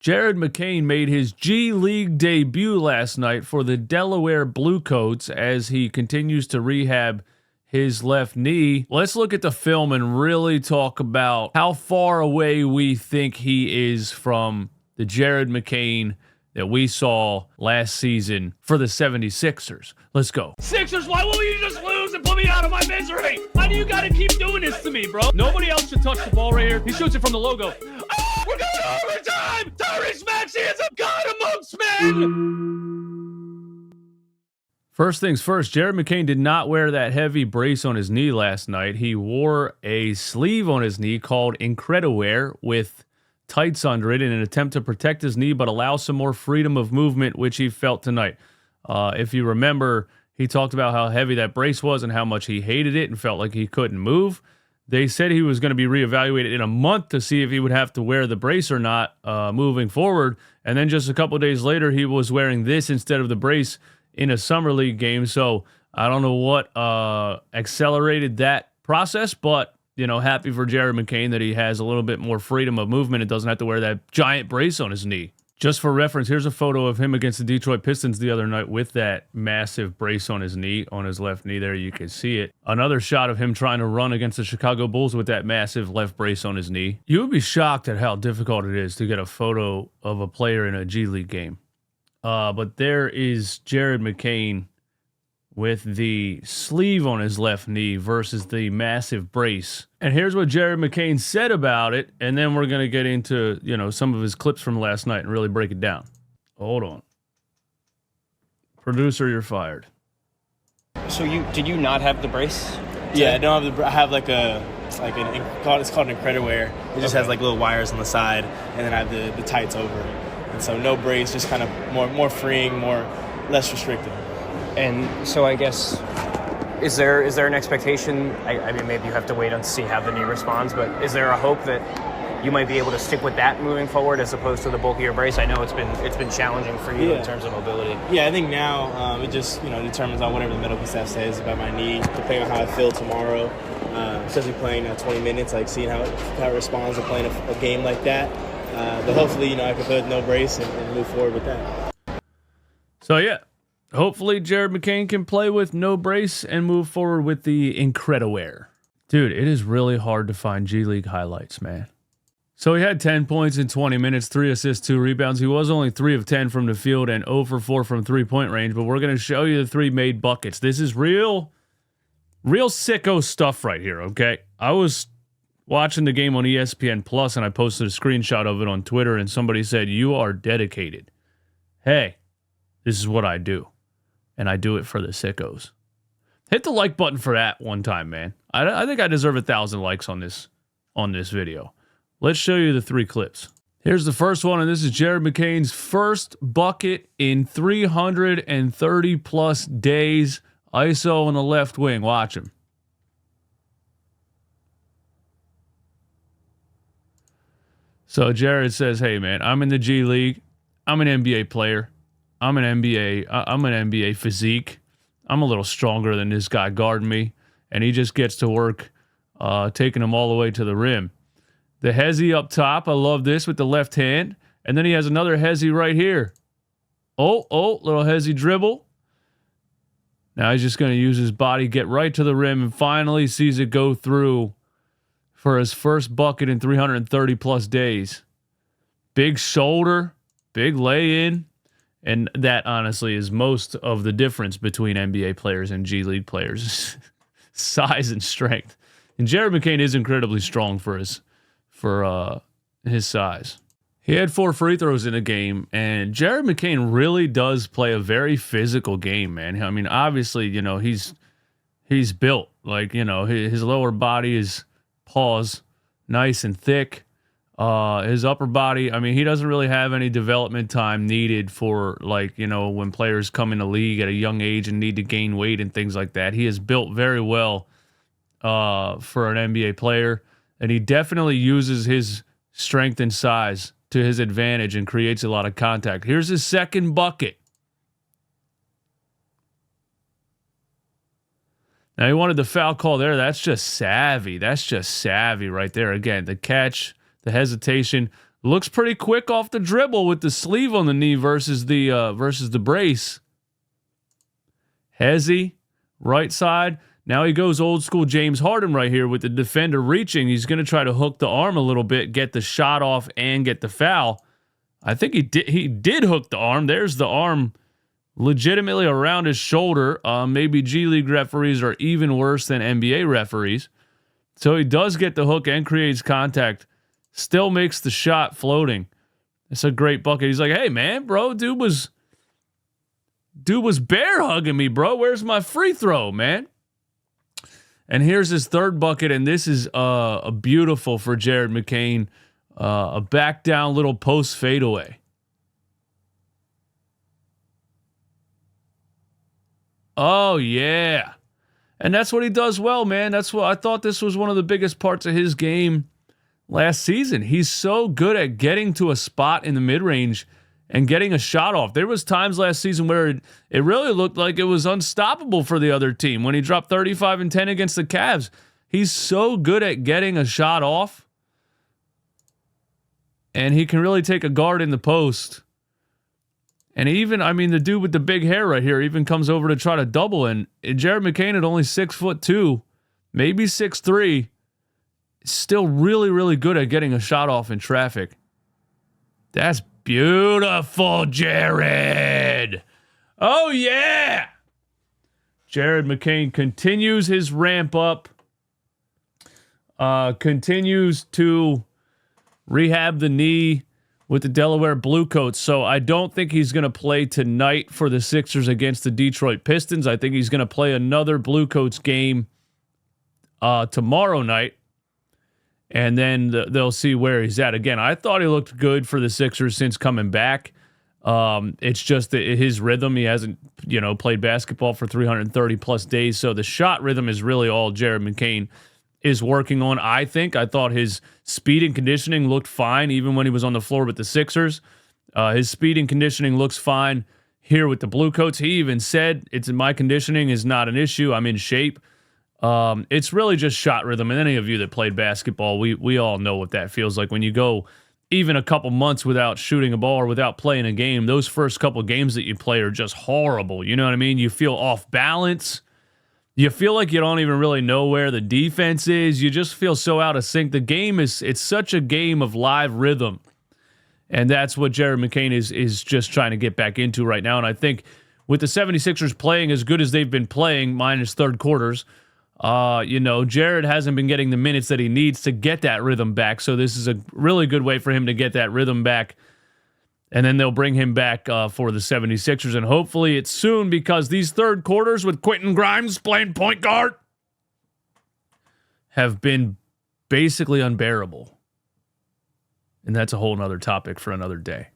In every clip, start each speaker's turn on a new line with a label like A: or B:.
A: Jared McCain made his G League debut last night for the Delaware Bluecoats as he continues to rehab his left knee. Let's look at the film and really talk about how far away we think he is from the Jared McCain that we saw last season for the 76ers. Let's go.
B: Sixers, why won't you just lose and put me out of my misery? Why do you gotta keep doing this to me, bro? Nobody else should touch the ball right here. He shoots it from the logo. Oh, we're going overtime! Tyrese Maxey is a god amongst men!
A: First things first, Jared McCain did not wear that heavy brace on his knee last night. He wore a sleeve on his knee called Incrediwear with tights under it in an attempt to protect his knee but allow some more freedom of movement, which he felt tonight. If you remember, he talked about how heavy that brace was and how much he hated it and felt like he couldn't move. They said he was going to be reevaluated in a month to see if he would have to wear the brace or not moving forward. And then just a couple of days later, he was wearing this instead of the brace in a summer league game. So I don't know what accelerated that process, but happy for Jared McCain that he has a little bit more freedom of movement and doesn't have to wear that giant brace on his knee. Just for reference, here's a photo of him against the Detroit Pistons the other night with that massive brace on his knee, on his left knee there. You can see it. Another shot of him trying to run against the Chicago Bulls with that massive left brace on his knee. You would be shocked at how difficult it is to get a photo of a player in a G League game. But there is Jared McCain with the sleeve on his left knee versus the massive brace. And here's what Jared McCain said about it, and then we're going to get into, some of his clips from last night and really break it down. Hold on. Producer, you're fired.
C: So did you not have the brace?
D: Yeah, I don't have I have it's called an Incrediwear. It just has little wires on the side, and then I have the tights over. And so no brace, just kind of more freeing, less restrictive.
C: And so I guess, is there an expectation? I mean, maybe you have to wait and see how the knee responds, but is there a hope that you might be able to stick with that moving forward as opposed to the bulkier brace? I know it's been challenging for you in terms of mobility.
D: Yeah, I think now it just determines on whatever the medical staff says about my knee, depending on how I feel tomorrow. Especially playing 20 minutes, seeing how it responds to playing a game like that. But hopefully, I can put no brace and move forward with that.
A: So yeah. Hopefully, Jared McCain can play with no brace and move forward with the Incrediwear. Dude, it is really hard to find G League highlights, man. So he had 10 points in 20 minutes, 3 assists, 2 rebounds. He was only 3 of 10 from the field and 0 for 4 from three-point range, but we're going to show you the 3 made buckets. This is real sicko stuff right here, okay? I was watching the game on ESPN Plus, and I posted a screenshot of it on Twitter, and somebody said, "You are dedicated." Hey, this is what I do. And I do it for the sickos. Hit the like button for that one time, man. I think I deserve 1,000 likes on this video. Let's show you the 3 clips. Here's the first one, and this is Jared McCain's first bucket in 330 plus days. ISO on the left wing. Watch him. So Jared says, "Hey man, I'm in the G League. I'm an NBA player. I'm an NBA physique. I'm a little stronger than this guy guarding me." And he just gets to work taking him all the way to the rim. The hezzy up top. I love this with the left hand. And then he has another hezzy right here. Oh, little hezzy dribble. Now he's just going to use his body, get right to the rim, and finally sees it go through for his first bucket in 330 plus days. Big shoulder, big lay-in. And that, honestly, is most of the difference between NBA players and G League players. Size and strength. And Jared McCain is incredibly strong for his size. He had 4 free throws in a game, and Jared McCain really does play a very physical game, man. I mean, obviously, he's built. His lower body is nice and thick. His upper body, he doesn't really have any development time needed for, when players come in the league at a young age and need to gain weight and things like that. He is built very well for an NBA player, and he definitely uses his strength and size to his advantage and creates a lot of contact. Here's his second bucket. Now, he wanted the foul call there. That's just savvy. That's just savvy right there. Again, the catch, the hesitation, Looks pretty quick off the dribble with the sleeve on the knee versus the brace. Hezzy, right side. Now he goes old school James Harden right here with the defender reaching. He's going to try to hook the arm a little bit, get the shot off, and get the foul. I think he did hook the arm. There's the arm legitimately around his shoulder. Maybe G League referees are even worse than NBA referees. So he does get the hook and creates contact. Still makes the shot floating. It's a great bucket. He's like, hey, man, bro, dude was bear hugging me, bro. Where's my free throw, man? And here's his third bucket, and this is a beautiful for Jared McCain. A back down little post fadeaway. Oh, yeah. And that's what he does well, man. That's what I thought this was one of the biggest parts of his game last season. He's so good at getting to a spot in the mid-range and getting a shot off. There was times last season where it really looked like it was unstoppable for the other team when he dropped 35 and 10 against the Cavs. He's so good at getting a shot off, and he can really take a guard in the post. And even, I mean, the dude with the big hair right here even comes over to try to double. And Jared McCain at only 6'2", maybe 6'3", still really, really good at getting a shot off in traffic. That's beautiful, Jared. Oh, yeah. Jared McCain continues his ramp up, continues to rehab the knee with the Delaware Bluecoats. So I don't think he's going to play tonight for the Sixers against the Detroit Pistons. I think he's going to play another Bluecoats game tomorrow night, and then they'll see where he's at. Again, I thought he looked good for the Sixers since coming back. It's just that his rhythm, he hasn't, played basketball for 330 plus days. So the shot rhythm is really all Jared McCain is working on. I thought his speed and conditioning looked fine even when he was on the floor with the Sixers. His speed and conditioning looks fine here with the Bluecoats. He even said, my conditioning is not an issue. I'm in shape. It's really just shot rhythm. And any of you that played basketball, we all know what that feels like when you go even a couple months without shooting a ball or without playing a game. Those first couple games that you play are just horrible. You know what I mean? You feel off balance. You feel like you don't even really know where the defense is. You just feel so out of sync. The game it's such a game of live rhythm. And that's what Jared McCain is just trying to get back into right now. And I think with the 76ers playing as good as they've been playing, minus third quarters, Jared hasn't been getting the minutes that he needs to get that rhythm back. So this is a really good way for him to get that rhythm back. And then they'll bring him back for the 76ers. And hopefully it's soon, because these third quarters with Quentin Grimes playing point guard have been basically unbearable. And that's a whole nother topic for another day.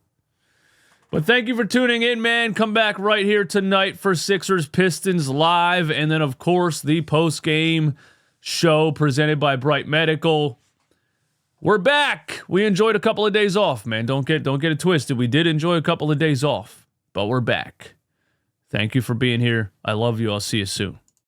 A: But thank you for tuning in, man. Come back right here tonight for Sixers Pistons Live. And then, of course, the post-game show presented by Bright Medical. We're back. We enjoyed a couple of days off, man. Don't get it twisted. We did enjoy a couple of days off, but we're back. Thank you for being here. I love you. I'll see you soon.